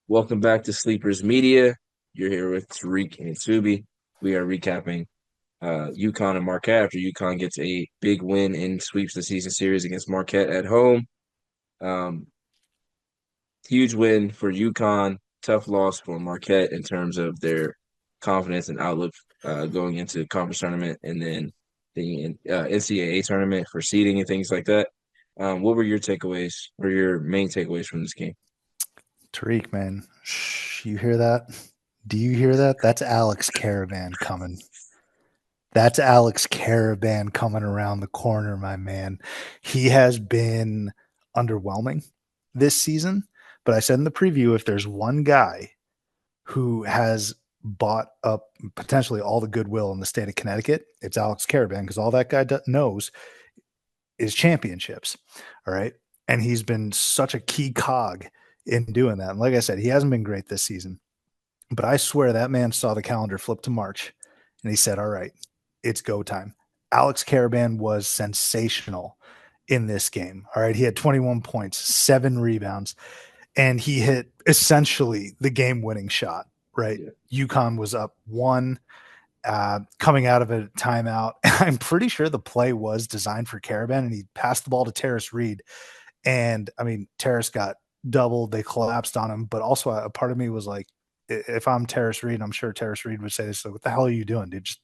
Welcome back to Sleepers Media. You're here with Tariq and Subi. We are recapping UConn and Marquette after UConn gets a big win and sweeps the season series against Marquette at home. Um, Huge win for UConn, tough loss for Marquette in terms of their confidence and outlook going into the conference tournament and then the NCAA tournament for seeding and things like that. What were your takeaways or your main takeaways from this game? Tariq, man, you hear that? Do you hear that? That's Alex Caravan coming. That's Alex Caravan coming around the corner, my man. He has been underwhelming this season, but I said in the preview if there's one guy who has bought up potentially all the goodwill in the state of Connecticut, it's Alex Caravan because all that guy knows is championships. All right. And he's been such a key cog in doing that. And like I said, he hasn't been great this season, but I swear that man saw the calendar flip to March and he said, all right, it's go time. Alex Caravan was sensational in this game. All right. He had 21 points, 7 rebounds, and he hit essentially the game winning shot, right? Yeah. UConn was up one coming out of a timeout. I'm pretty sure the play was designed for Caravan, and he passed the ball to Terrace Reed. And I mean, Terrace got doubled. They collapsed on him. But also, a part of me was like, if I'm Terrace Reed, I'm sure Terrace Reed would say this. Like, what the hell are you doing, dude? Just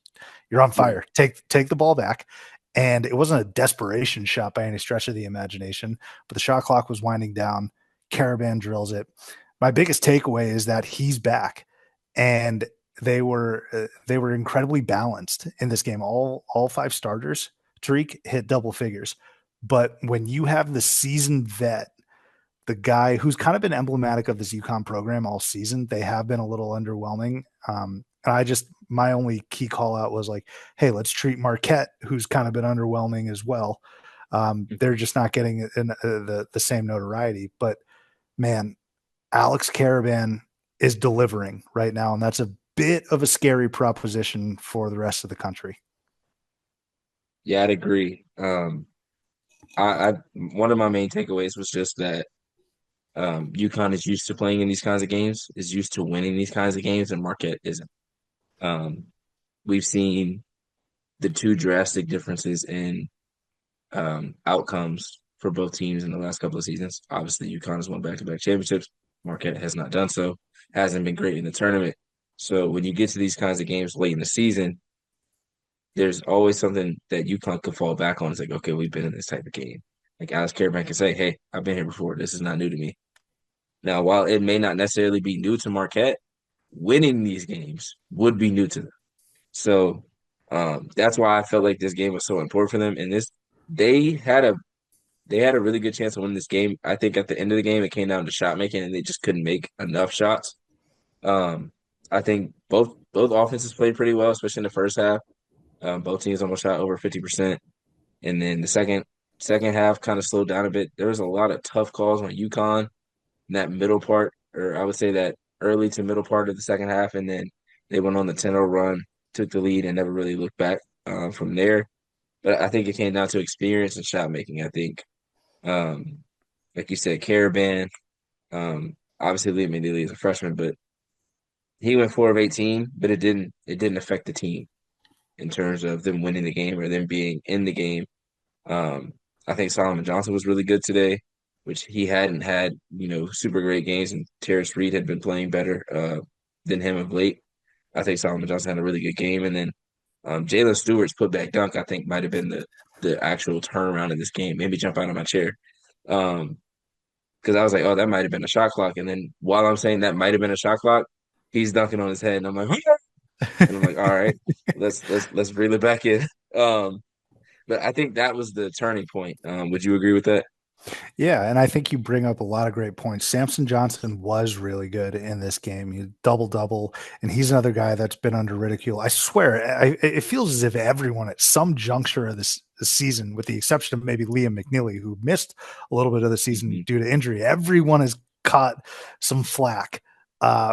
you're on Yeah. fire. Take the ball back. And it wasn't a desperation shot by any stretch of the imagination, but the shot clock was winding down. Caravan drills it. My biggest takeaway is that he's back, and they were incredibly balanced in this game. All five starters, Tariq, hit double figures. But when you have the seasoned vet, the guy who's kind of been emblematic of this UConn program all season, they have been a little underwhelming. And my only key call out was like, hey, let's treat Marquette, who's kind of been underwhelming as well. They're just not getting the same notoriety. But man, Alex Caravan is delivering right now, and that's a bit of a scary proposition for the rest of the country. Yeah, I'd agree. I one of my main takeaways was just that UConn is used to playing in these kinds of games, is used to winning these kinds of games, and Marquette isn't. Um, we've seen the two drastic differences in outcomes for both teams in the last couple of seasons. Obviously, UConn has won back-to-back championships. Marquette has not done so, hasn't been great in the tournament. So when you get to these kinds of games late in the season, there's always something that UConn can fall back on. It's like, okay, we've been in this type of game. Like Alex Caravan can say, hey, I've been here before. This is not new to me. Now, while it may not necessarily be new to Marquette, winning these games would be new to them. So that's why I felt like this game was so important for them. And they had a they had a really good chance to win this game. I think at the end of the game, it came down to shot making, and they just couldn't make enough shots. Um, I think both offenses played pretty well, especially in the first half. Both teams almost shot over 50%. And then the second half kind of slowed down a bit. There was a lot of tough calls on UConn in that middle part, or I would say that early to middle part of the second half, and then they went on the 10-0 run, took the lead, and never really looked back from there. But I think it came down to experience and shot making. I think, um, like you said, Caravan, obviously Liam McNeely is a freshman, but he went 4 of 18, but it didn't affect the team in terms of them winning the game or them being in the game. Um, I think Solomon Johnson was really good today, which he hadn't had, super great games, and Terrace Reed had been playing better than him of late. I think Solomon Johnson had a really good game, and then Jalen Stewart's putback dunk, I think, might have been the actual turnaround in this game. Made me jump out of my chair. Because I was like, oh, that might have been a shot clock. And then while I'm saying that might have been a shot clock, he's dunking on his head, and I'm like, and I'm like, all right, let's reel it back in. Um, but I think that was the turning point. Would you agree with that? Yeah, and I think you bring up a lot of great points. Samson Johnson was really good in this game. He double double, and he's another guy that's been under ridicule. I swear, it feels as if everyone at some juncture of this season, with the exception of maybe Liam McNeely, who missed a little bit of the season Mhm. due to injury, everyone has caught some flack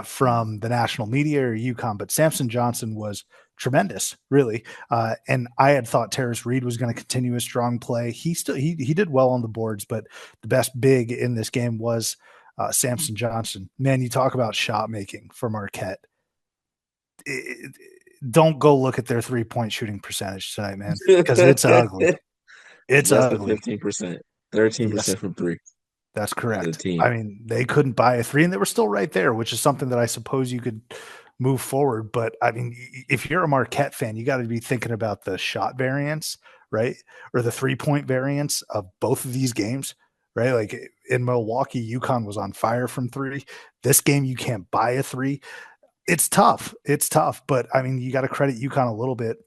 from the national media or UConn. But Samson Johnson was tremendous, really. And I had thought Terrace Reed was going to continue his strong play. He did well on the boards, but the best big in this game was Samson Johnson. Man, you talk about shot making for Marquette. It, don't go look at their 3-point shooting percentage tonight, man, because it's ugly. It's Less than ugly. 15%, Yes, 13% from three that's for the correct. team. I mean, they couldn't buy a three, and they were still right there, which is something that I suppose you could move forward. But I mean, if you're a Marquette fan, you got to be thinking about the shot variance, right? Or the 3-point variance of both of these games, right? Like in Milwaukee, UConn was on fire from three. This game, you can't buy a three. It's tough. It's tough. But I mean, you got to credit UConn a little bit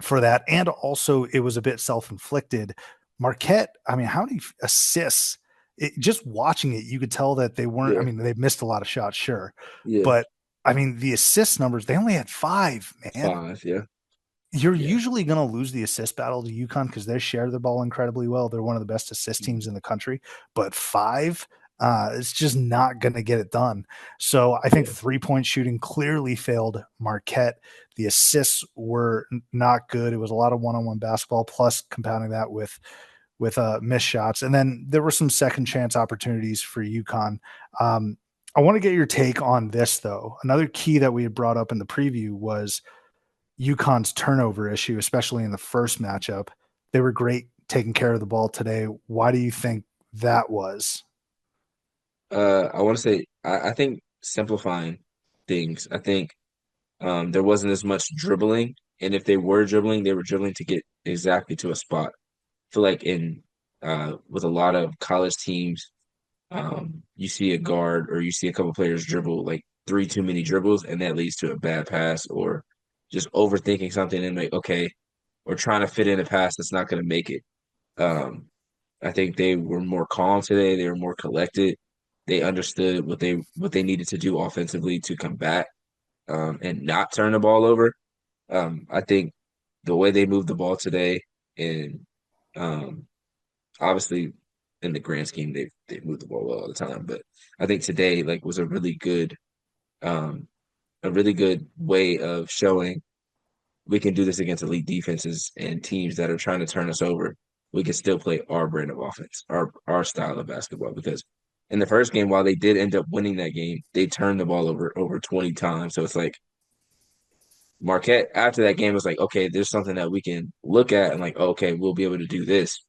for that. And also, it was a bit self inflicted. Marquette, I mean, how many assists? Just watching it, you could tell that they weren't. I Yeah, mean, they missed a lot of shots, sure, yeah, but I mean, the assist numbers, they only had five, man. five. Yeah, You're yeah, usually going to lose the assist battle to UConn because they share the ball incredibly well. They're one of the best assist teams in the country, but five, it's just not going to get it done. So I think yeah. the 3-point shooting clearly failed Marquette. The assists were not good. It was a lot of one-on-one basketball, plus compounding that with missed shots, and then there were some second chance opportunities for UConn. I want to get your take on this though. Another key that we had brought up in the preview was UConn's turnover issue, especially in the first matchup. They were great taking care of the ball today. Why do you think that was? I want to say I think simplifying things. I think there wasn't as much dribbling, and if they were dribbling, they were dribbling to get exactly to a spot. I feel like in with a lot of college teams, you see a guard or you see a couple players dribble like three too many dribbles, and that leads to a bad pass or just overthinking something and like okay, or trying to fit in a pass that's not going to make it. Um, I think they were more calm today. They were more collected. They understood what they needed to do offensively to combat and not turn the ball over. I think the way they moved the ball today, and um, obviously in the grand scheme, they moved the ball well all the time. But I think today like was um, a really good way of showing we can do this against elite defenses and teams that are trying to turn us over. We can still play our brand of offense, our style of basketball. Because in the first game, while they did end up winning that game, they turned the ball over 20 times. So it's like Marquette after that game was like, okay, there's something that we can look at and like, okay, we'll be able to do this.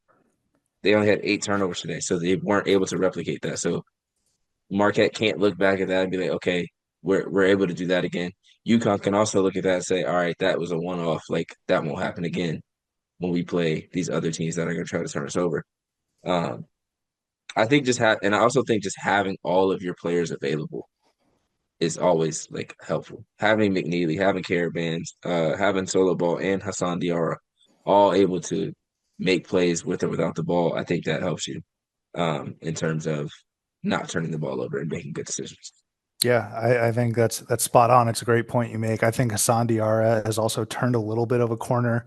They only had 8 turnovers today, so they weren't able to replicate that. So Marquette can't look back at that and be like, okay, we're able to do that again. UConn can also look at that and say, all right, that was a one off. Like that won't happen again when we play these other teams that are going to try to turn us over. Um, I think and I also think just having all of your players available is always like helpful. Having McNeely, having Caraban, having Solo Ball and Hassan Diarra all able to make plays with or without the ball, I think that helps you in terms of not turning the ball over and making good decisions. Yeah, I think that's spot on. It's a great point you make. I think Hassan Diarra has also turned a little bit of a corner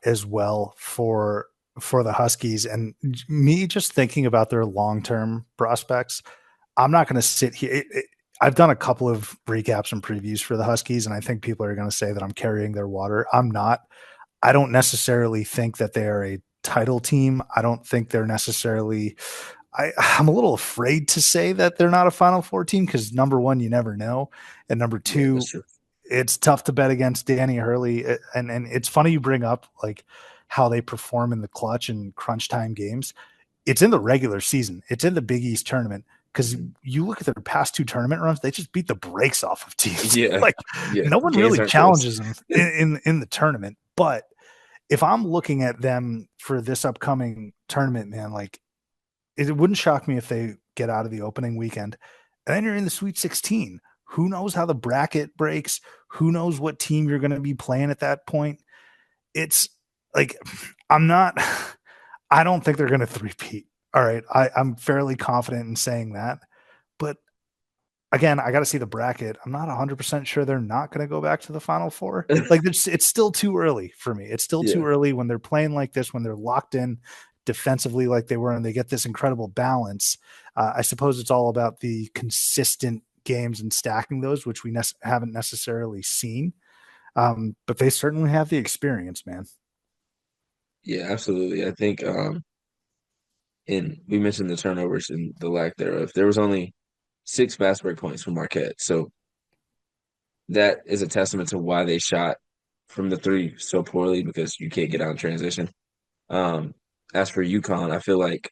as well for the Huskies. And me just thinking about their long term prospects, I'm not going to sit here. I've done a couple of recaps and previews for the Huskies, and I think people are going to say that I'm carrying their water. I'm not. I don't necessarily think that they are a title team. I don't think they're necessarily. I'm a little afraid to say that they're not a Final Four team because number one, you never know, and number Yeah, that's two, true. it's tough to bet against Danny Hurley. And it's funny you bring up like how they perform in the clutch and crunch time games. It's in the regular season. It's in the Big East tournament because Mhm. you look at their past two tournament runs, they just beat the brakes off of teams. Yeah, Like yeah. no one Games really aren't close. challenges them in the tournament. But if I'm looking at them for this upcoming tournament, man, like it wouldn't shock me if they get out of the opening weekend and then you're in the Sweet 16. Who knows how the bracket breaks? Who knows what team you're going to be playing at that point? It's like, I'm not, I don't think they're going to three-peat. All right. I'm fairly confident in saying that. But again, I got to see the bracket. I'm not 100% sure they're not going to go back to the Final Four. Like it's still too early for me. It's still too Yeah, early when they're playing like this, when they're locked in defensively like they were, and they get this incredible balance. I suppose it's all about the consistent games and stacking those, which we haven't necessarily seen. But they certainly have the experience, man. yeah, absolutely. I think and we mentioned the turnovers and the lack thereof. There was only 6 fast break points from Marquette. So that is a testament to why they shot from the three so poorly because you can't get out in transition. Um, as for UConn, I feel like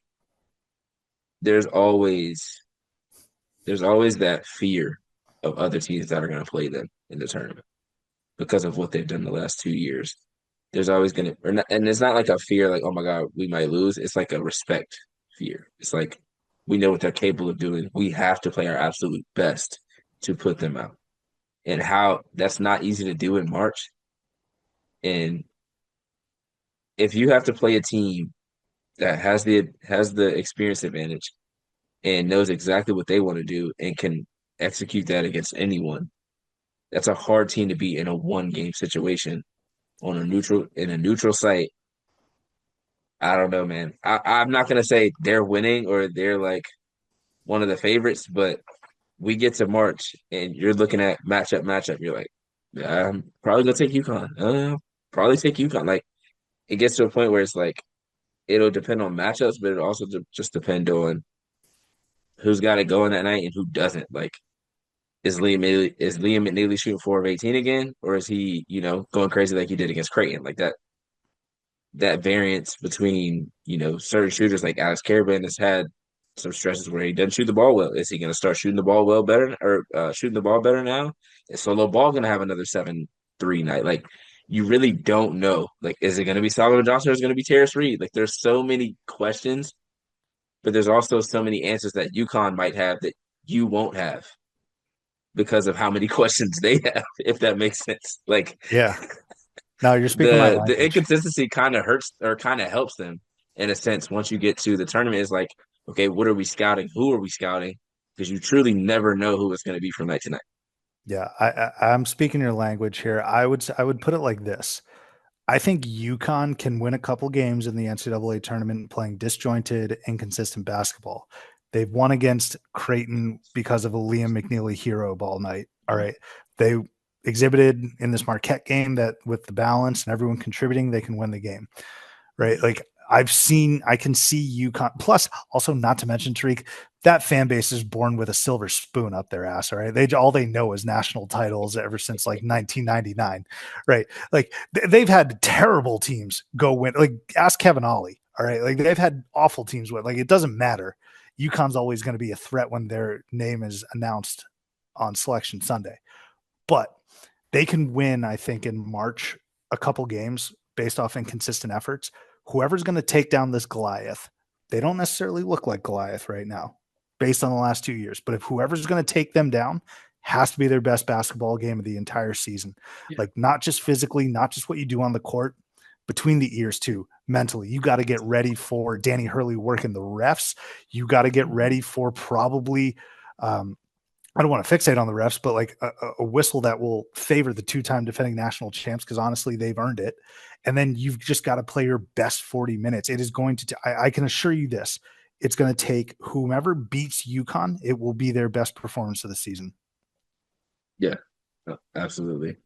there's always there's always that fear of other teams that are going to play them in the tournament because of what they've done the last 2 years. There's always going to, and it's not like a fear like, oh my God, we might lose. It's like a respect fear. It's like we know what they're capable of doing. We have to play our absolute best to put them out. And how that's not easy to do in March. And if you have to play a team that has the experience advantage and knows exactly what they want to do and can execute that against anyone, that's a hard team to beat in a one game situation on a neutral site. I don't know, man. I'm not gonna say they're winning or they're like one of the favorites, but we get to March and you're looking at matchup. You're like, yeah, I'm probably gonna take UConn. Probably take UConn. Like it gets to a point where it's like it'll depend on matchups, but it also just depend on who's got it going that night and who doesn't. Like, is Liam McNeely shooting 4 of 18 again, or is he, going crazy like he did against Creighton? Like that variance between, certain shooters like Alex Caraban has had some stretches where he doesn't shoot the ball well. Is he going to start shooting the ball well better or shooting the ball better now? Is Solo Ball going to have another 7-3 night? Like, you really don't know. Like, is it going to be Solomon Johnson or is it going to be Terrace Reed? Like, there's so many questions, but there's also so many answers that UConn might have that you won't have because of how many questions they have, if that makes sense. Like, Yeah. No, you're speaking my the language. inconsistency kind of hurts or kind of helps them in a sense. Once you get to the tournament, is like, okay, what are we scouting? Who are we scouting? Because you truly never know who it's going to be from night to night. Yeah, I'm speaking your language here. I would put it like this. I think UConn can win a couple games in the NCAA tournament playing disjointed, inconsistent basketball. They've won against Creighton because of a Liam McNeely hero ball night. All right. They exhibited in this Marquette game that with the balance and everyone contributing, they can win the game. Right. Like I can see UConn. Plus, also not to mention Tariq, that fan base is born with a silver spoon up their ass. All right, all they know is national titles ever since like 1999. Right, like they've had terrible teams go win. Like ask Kevin Ollie. All right, like they've had awful teams win. Like it doesn't matter. UConn's always going to be a threat when their name is announced on Selection Sunday, but they can win. I think in March a couple games based off inconsistent efforts. Whoever's going to take down this Goliath, they don't necessarily look like Goliath right now based on the last 2 years. But if whoever's going to take them down has to be their best basketball game of the entire season, Yeah. like not just physically, not just what you do on the court, between the ears too, mentally. You got to get ready for Danny Hurley working the refs. You got to get ready for probably I don't want to fixate on the refs, but like a whistle that will favor the two-time defending national champs because honestly, they've earned it. And then you've just got to play your best 40 minutes. It is going to, I can assure you this, it's going to take whomever beats UConn, it will be their best performance of the season. Yeah, absolutely.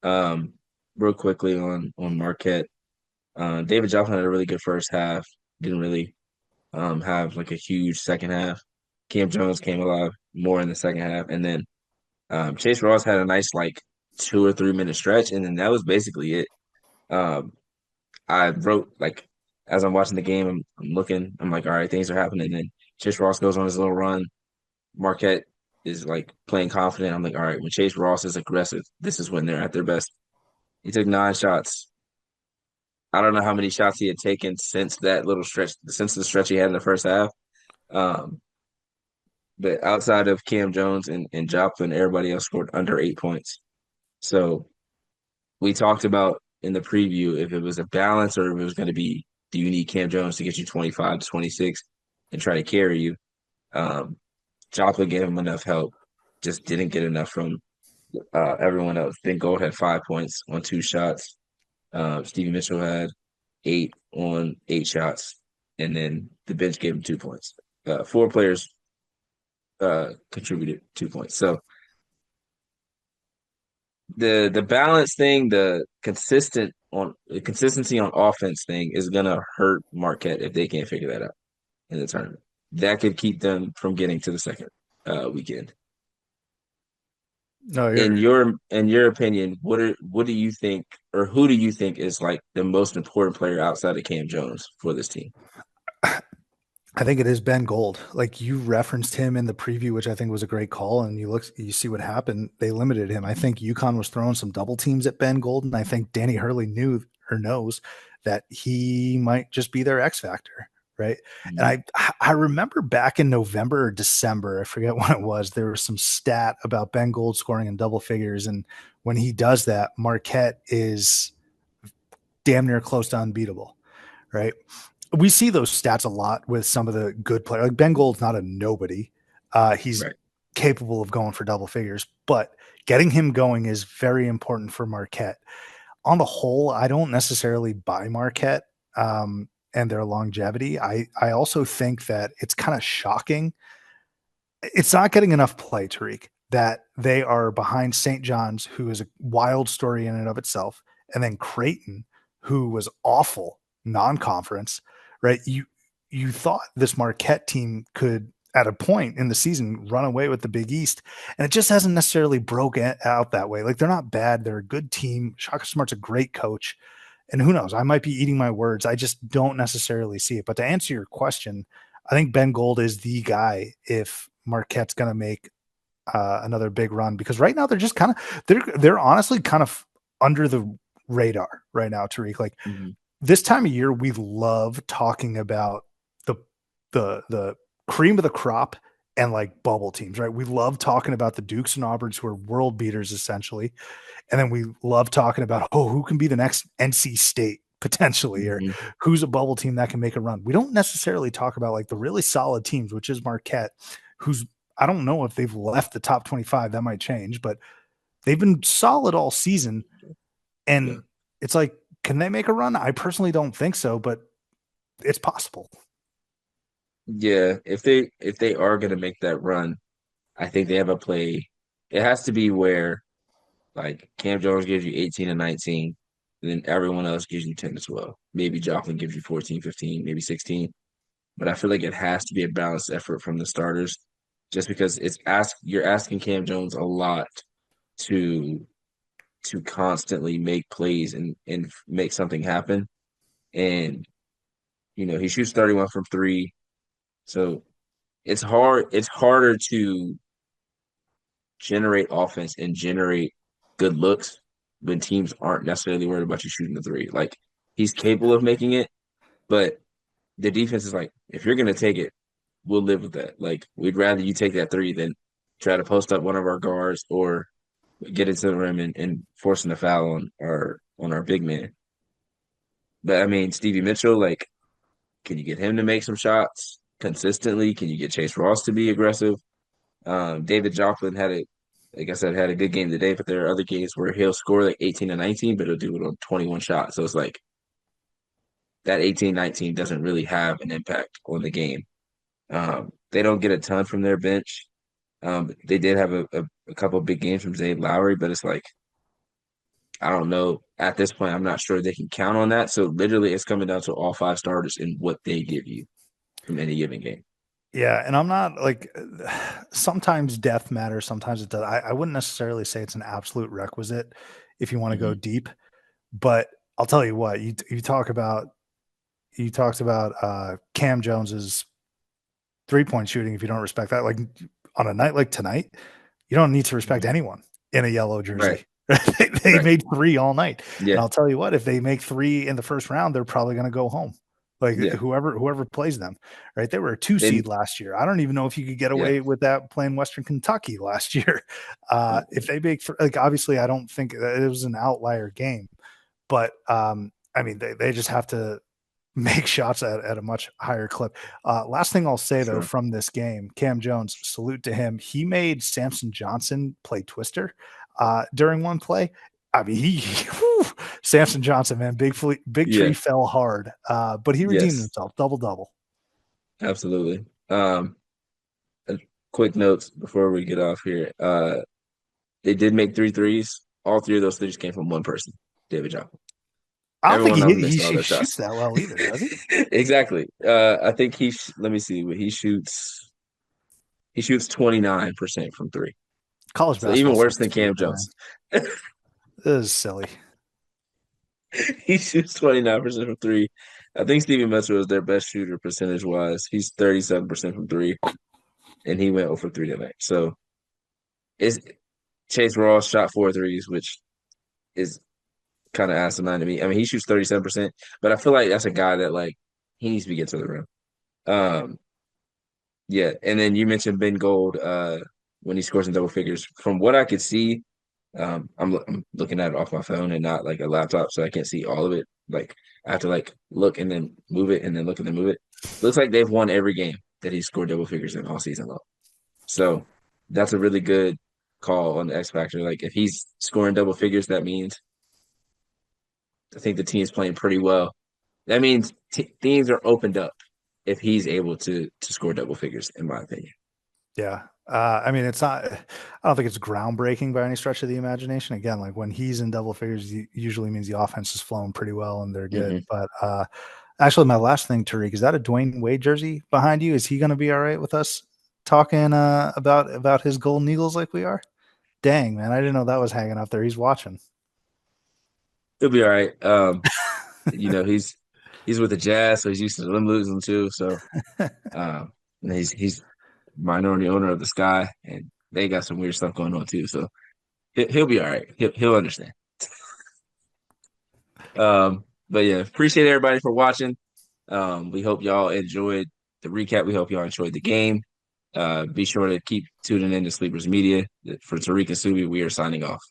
Um, Real quickly on Marquette, David Johnson had a really good first half. Didn't really have like a huge second half. Cam Jones came alive more in the second half, and then Chase Ross had a nice like 2 or 3 minute stretch, and then that was basically it. Um, I wrote like as I'm watching the game, I'm looking, I'm like, all right, things are happening. And then Chase Ross goes on his little run. Marquette is like playing confident. I'm like, all right, when Chase Ross is aggressive, this is when they're at their best. He took 9 shots. I don't know how many shots he had taken since that little stretch, since the stretch he had in the first half. Um, but outside of Cam Jones and Joplin, everybody else scored under 8 points. So we talked about in the preview if it was a balance or if it was going to be, do you need Cam Jones to get you 25 to 26 and try to carry you? Um, Joplin gave him enough help, just didn't get enough from everyone else. Ben Gold had 5 points on 2 shots. Stevie Mitchell had 8 on 8 shots, and then the bench gave him 2 points. 4 players contributed 2 points. So the balance thing, the consistency on offense thing is gonna hurt Marquette if they can't figure that out. in the tournament. That could keep them from getting to the second weekend. No, In your opinion, what do you think, or who do you think is like the most important player outside of Cam Jones for this team? I think it is Ben Gold. Like you referenced him in the preview, which I think was a great call. And you see what happened. They limited him. I think UConn was throwing some double teams at Ben Gold, and I think Danny Hurley knew or knows that he might just be their X factor, right? And Mhm. I remember back in November or December, I forget when it was. There was some stat about Ben Gold scoring in double figures, and when he does that, Marquette is damn near close to unbeatable, right? We see those stats a lot with some of the good players. Like Ben Gold's not a nobody. He's Right. capable of going for double figures, but getting him going is very important for Marquette. On the whole, I don't necessarily buy Marquette and their longevity. I also think that it's kind of shocking. It's not getting enough play, Tariq, that they are behind St. John's, who is a wild story in and of itself, and then Creighton, who was awful non-conference, right? You thought this Marquette team could, at a point in the season, run away with the Big East, and it just hasn't necessarily broken out that way. Like they're not bad; they're a good team. Shaka Smart's a great coach, and who knows? I might be eating my words. I just don't necessarily see it. But to answer your question, I think Ben Gold is the guy if Marquette's going to make another big run because right now they're just kind of they're honestly kind of under the radar right now, Tariq. Like Mhm. this time of year, we love talking about the the cream of the crop and like bubble teams, right? We love talking about the Dukes and Auburns who are world beaters essentially, and then we love talking about, oh, who can be the next NC State potentially, or Mhm. who's a bubble team that can make a run. We don't necessarily talk about like the really solid teams, which is Marquette, who's I don't know if they've left the top 25. That might change, but they've been solid all season. Yeah. And it's like, can they make a run? I personally don't think so, but it's possible. Yeah. If they are gonna make that run, I think they have a play. It has to be where like Cam Jones gives you 18 and 19, and then everyone else gives you 10 to 12. Maybe Joplin gives you 14, 15, maybe 16. But I feel like it has to be a balanced effort from the starters, just because you're asking Cam Jones a lot to constantly make plays and make something happen. And he shoots 31 from three. So it's harder to generate offense and generate good looks when teams aren't necessarily worried about you shooting the three. Like he's capable of making it, but the defense is like, if you're gonna take it, we'll live with that. Like we'd rather you take that three than try to post up one of our guards or get into the rim and forcing a foul on our big man. But I mean, Stevie Mitchell, like, can you get him to make some shots consistently? Can you get Chase Ross to be aggressive? David Joplin like I said, had a good game today, but there are other games where he'll score like 18 to 19, but he'll do it on 21 shots. So it's like that 18-19 doesn't really have an impact on the game. They don't get a ton from their bench. They did have a couple of big games from Zay Lowry, but it's like, I don't know. At this point, I'm not sure they can count on that. So literally, it's coming down to all five starters and what they give you from any given game. Yeah, and I'm not like sometimes depth matters, sometimes it does. I wouldn't necessarily say it's an absolute requisite if you want to go Hmm. deep, but I'll tell you what, you talked about Cam Jones's 3-point shooting if you don't respect that. Like on a night like tonight, you don't need to respect Hmm. anyone in a yellow Right. jersey. They Right. made three all night. And Yeah. I'll tell you what, if they make three in the first round, they're probably going to go home. Like Yeah. whoever plays them, right? They were a 2 seed They. last year. I don't even know if you could get Yeah. away with that playing Western Kentucky last year. If Mhm. they make like obviously, I don't think that it was an outlier game, but I mean they just have to make shots at a much higher clip. Last thing I'll say though Sure. from this game, Cam Jones, salute to him. He made Samson Johnson play Twister during one play. I mean, whew, Samson Johnson, man, big tree Yeah. fell hard, but he redeemed Yes. himself, double double. Absolutely. A quick notes before we get off here. They did make three threes. All three of those threes came from one person, David Joplin. I don't think Everyone else he missed all their shoots shots. that well either, does he? Exactly. I think let me see what he shoots. He shoots 29% from three. College So even basketball worse sucks than too, Cam man. Jones. This is silly. He shoots 29% from three. I think Stevie Mitchell is their best shooter percentage wise. He's 37% from three, and he went over 3 tonight. So it's Chase Ross shot four threes, which is kind of asinine to me. I mean, he shoots 37%, but I feel like that's a guy that like he needs to be getting to the rim. Um, yeah, and then you mentioned Ben Gold when he scores in double figures. From what I could see, I'm looking at it off my phone and not like a laptop, so I can't see all of it. Like I have to like look and then move it and then look and then move it. Looks like they've won every game that he scored double figures in all season long. So that's a really good call on the X factor. Like if he's scoring double figures, that means I think the team's playing pretty well. That means things are opened up if he's able to score double figures, in my opinion. Yeah. I mean, it's not, I don't think it's groundbreaking by any stretch of the imagination. Again, like when he's in double figures, usually means the offense is flowing pretty well and they're good. Hmm. But actually, my last thing, Tariq, is that a Dwayne Wade jersey behind you? Is he going to be all right with us talking about his Golden Eagles like we are? Dang, man. I didn't know that was hanging up there. He's watching. He'll be all right. He's with the Jazz, so he's used to them losing too. So and he's minority owner of the Sky, and they got some weird stuff going on too. So he'll be all right. He'll understand. But yeah, appreciate everybody for watching. We hope y'all enjoyed the recap. We hope y'all enjoyed the game. Be sure to keep tuning in to Sleepers Media. For Tariq and Subi, we are signing off.